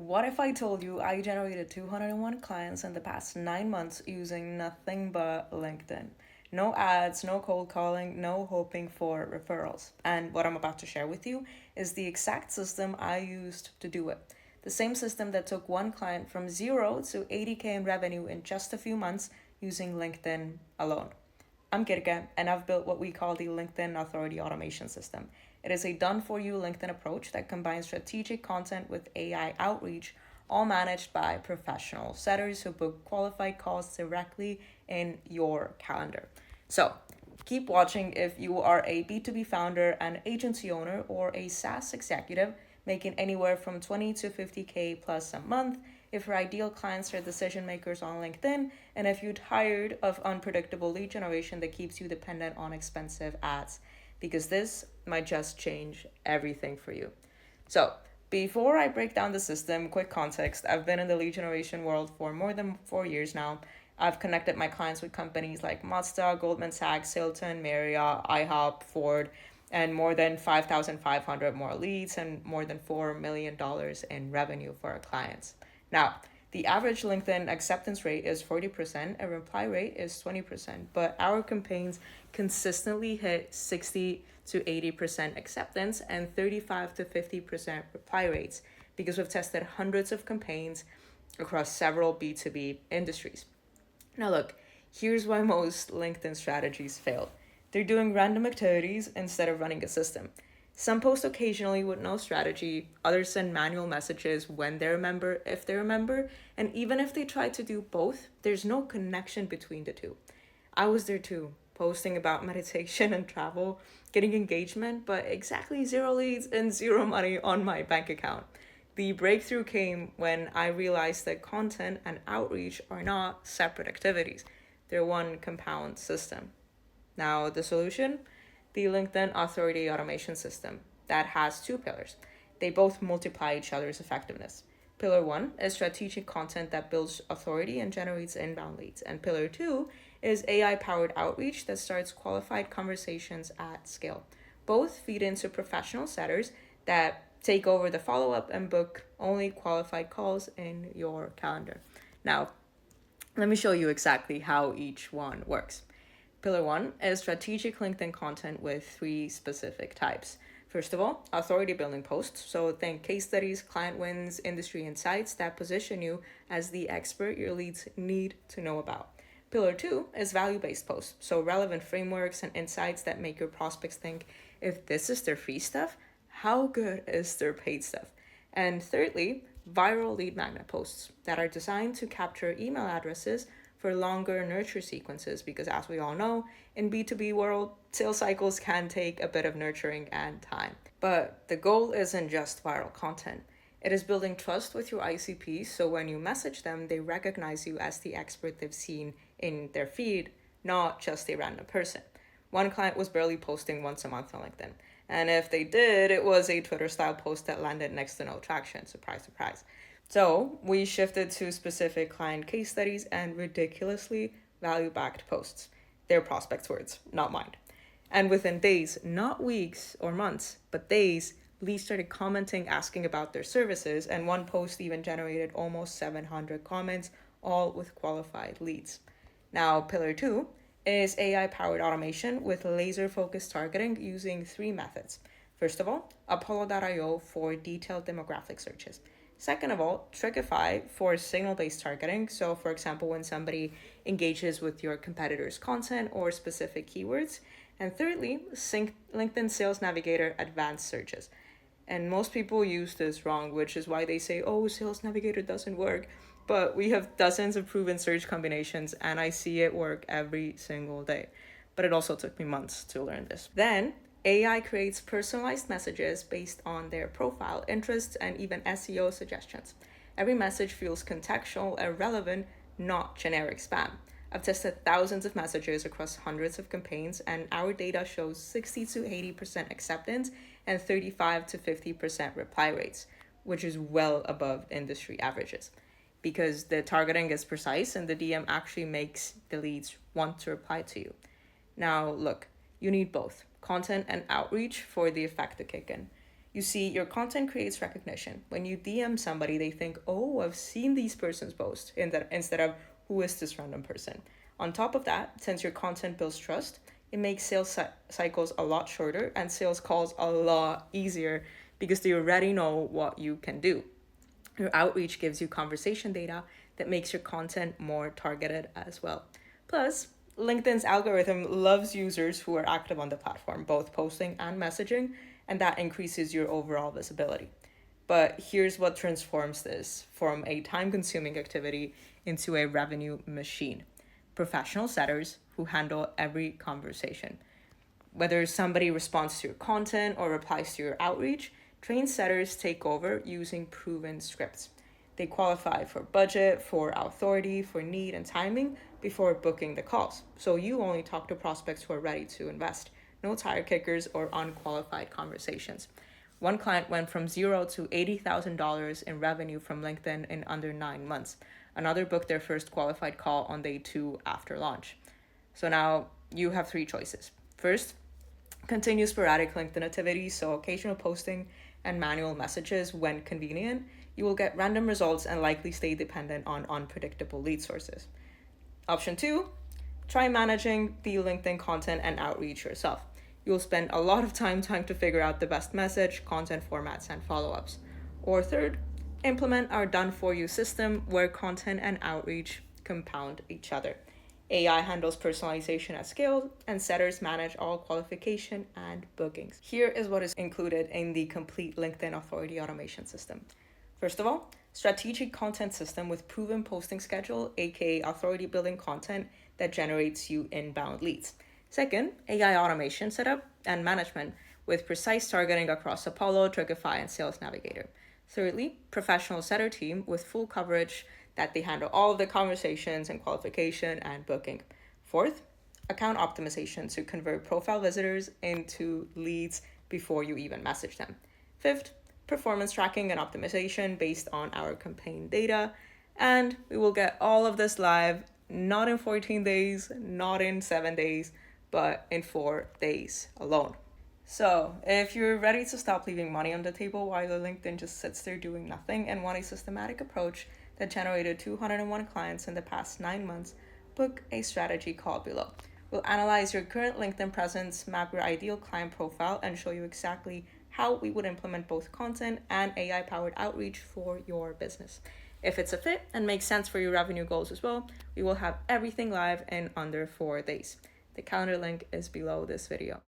What if I told you I generated 201 clients in the past 9 months using nothing but LinkedIn? No ads, no cold calling, no hoping for referrals. And what I'm about to share with you is the exact system I used to do it. The same system that took one client from zero to 80K in revenue in just a few months using LinkedIn alone. I'm Kirke, and I've built what we call the LinkedIn Authority Automation System. It is a done for you LinkedIn approach that combines strategic content with AI outreach, all managed by professional setters who book qualified calls directly in your calendar. So, keep watching if you are a B2B founder, an agency owner, or a SaaS executive making anywhere from 20 to 50K plus a month, if your ideal clients are decision makers on LinkedIn, and if you're tired of unpredictable lead generation that keeps you dependent on expensive ads, because this might just change everything for you. So, before I break down the system, quick context: I've been in the lead generation world for more than 4 years now. I've connected my clients with companies like Mazda, Goldman Sachs, Hilton, Marriott, IHOP, Ford, and more than 5,500 more leads and more than $4 million in revenue for our clients. Now, the average LinkedIn acceptance rate is 40% and reply rate is 20%, but our campaigns consistently hit 60 to 80% acceptance and 35 to 50% reply rates because we've tested hundreds of campaigns across several B2B industries. Now, look, here's why most LinkedIn strategies failed. They're doing random activities instead of running a system. Some post occasionally with no strategy, others send manual messages when they remember, if they remember, and even if they try to do both, there's no connection between the two. I was there too, posting about meditation and travel, getting engagement, but exactly zero leads and zero money on my bank account. The breakthrough came when I realized that content and outreach are not separate activities, they're one compound system. Now, the solution? The LinkedIn Authority Automation System that has two pillars. They both multiply each other's effectiveness. Pillar one is strategic content that builds authority and generates inbound leads. And pillar two is AI powered outreach that starts qualified conversations at scale. Both feed into professional setters that take over the follow up and book only qualified calls in your calendar. Now, let me show you exactly how each one works. Pillar one is strategic LinkedIn content with three specific types. First of all, authority building posts. So think case studies, client wins, industry insights that position you as the expert your leads need to know about. Pillar two is value based posts. So relevant frameworks and insights that make your prospects think, if this is their free stuff, how good is their paid stuff? And thirdly, viral lead magnet posts that are designed to capture email addresses for longer nurture sequences, because as we all know, in B2B world, sales cycles can take a bit of nurturing and time. But the goal isn't just viral content. It is building trust with your ICPs so when you message them, they recognize you as the expert they've seen in their feed, not just a random person. One client was barely posting once a month on LinkedIn. And if they did, it was a Twitter style post that landed next to no traction. Surprise, surprise. So we shifted to specific client case studies and ridiculously value backed posts. Their prospects' words, not mine. And within days, not weeks or months, but days, leads started commenting, asking about their services, and one post even generated almost 700 comments, all with qualified leads. Now, pillar two is AI powered automation with laser focused targeting using three methods. First of all, Apollo.io for detailed demographic searches. Second of all, Trigify for signal-based targeting. So for example, when somebody engages with your competitor's content or specific keywords. And thirdly, LinkedIn Sales Navigator advanced searches. And most people use this wrong, which is why they say, oh, Sales Navigator doesn't work. But we have dozens of proven search combinations and I see it work every single day. But it also took me months to learn this. Then AI creates personalized messages based on their profile, interests, and even SEO suggestions. Every message feels contextual and relevant, not generic spam. I've tested thousands of messages across hundreds of campaigns, and our data shows 60 to 80% acceptance and 35 to 50% reply rates, which is well above industry averages. Because the targeting is precise and the DM actually makes the leads want to reply to you. Now, look, you need both content and outreach for the effect to kick in. You see, your content creates recognition. When you DM somebody, they think, oh, I've seen these person's post, instead of who is this random person. On top of that, since your content builds trust, it makes sales cycles a lot shorter and sales calls a lot easier because they already know what you can do. Your outreach gives you conversation data that makes your content more targeted as well. Plus, LinkedIn's algorithm loves users who are active on the platform, both posting and messaging, and that increases your overall visibility. But here's what transforms this from a time consuming activity into a revenue machine: professional setters who handle every conversation. Whether somebody responds to your content or replies to your outreach, trained setters take over using proven scripts. They qualify for budget, for authority, for need and timing before booking the calls. So you only talk to prospects who are ready to invest. No tire kickers or unqualified conversations. One client went from zero to $80,000 in revenue from LinkedIn in under 9 months. Another booked their first qualified call on day 2 after launch. So now you have 3 choices. First, continue sporadic LinkedIn activities, so occasional posting and manual messages when convenient. You will get random results and likely stay dependent on unpredictable lead sources. Option 2, try managing the LinkedIn content and outreach yourself. You'll spend a lot of time trying to figure out the best message, content formats, and follow-ups. Or third, implement our done-for-you system where content and outreach compound each other. AI handles personalization at scale, and setters manage all qualification and bookings. Here is what is included in the complete LinkedIn authority automation system. First of all, strategic content system with proven posting schedule, aka authority building content that generates you inbound leads. Second, AI automation setup and management with precise targeting across Apollo, Kirke, and Sales Navigator. Thirdly, professional setter team with full coverage that they handle all of the conversations and qualification and booking. Fourth, account optimization to convert profile visitors into leads before you even message them. Fifth, performance tracking and optimization based on our campaign data. And we will get all of this live, not in 14 days, not in 7 days, but in 4 days alone. So if you're ready to stop leaving money on the table while your LinkedIn just sits there doing nothing and want a systematic approach that generated 201 clients in the past 9 months, book a strategy call below. We'll analyze your current LinkedIn presence, map your ideal client profile, and show you exactly how we would implement both content and AI-powered outreach for your business. If it's a fit and makes sense for your revenue goals as well, we will have everything live in under 4 days. The calendar link is below this video.